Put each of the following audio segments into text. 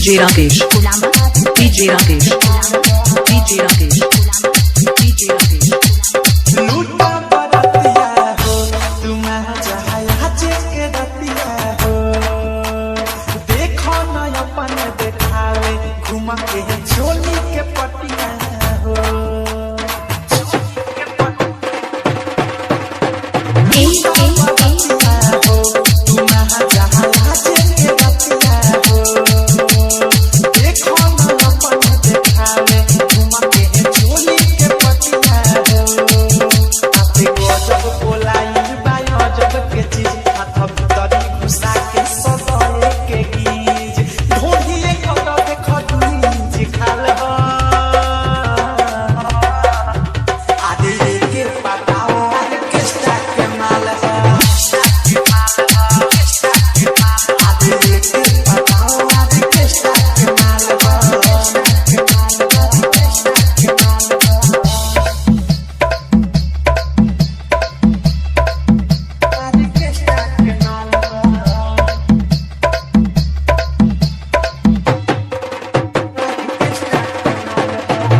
DJ Rakesh, DJ Rakesh, DJ Rakesh, DJ Rakesh. लूटा बरतिया हो तुम जहाया के रतिया हो देखो न अपन देखावे घुमा के झोली के पटिया हो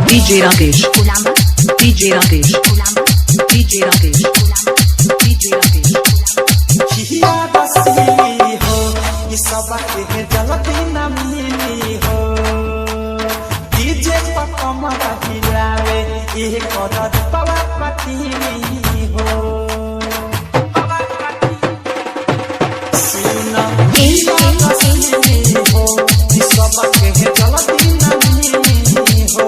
DJ Rakesh, DJ Rakesh, DJ Rakesh, DJ Rakesh. हिया बसी हो ये सब के जलती न मिली हो डीजे पर कमर हिलावे ये करत पवा पतिनी हो सुना हिया बसी हो ये सब के जलती न मिली हो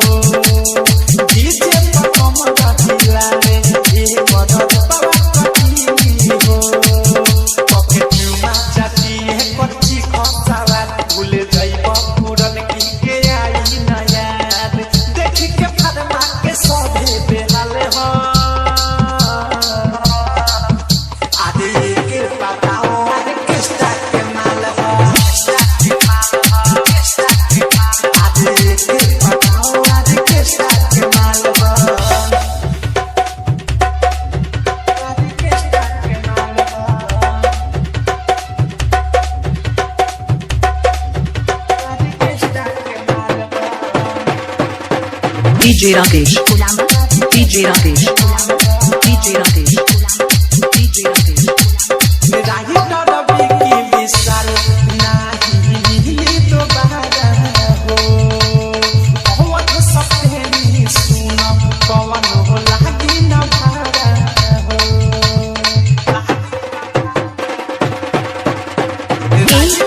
डीजे पर कमर हिलावे ये करत पवा पतिनी हो DJ Rakesh, DJ Rakesh, DJ Rakesh, DJ Rakesh. राही डरबी की विशाल नाही तो बहारा हो बहुत सपने सुना पवन हो लागी न भारा हो राही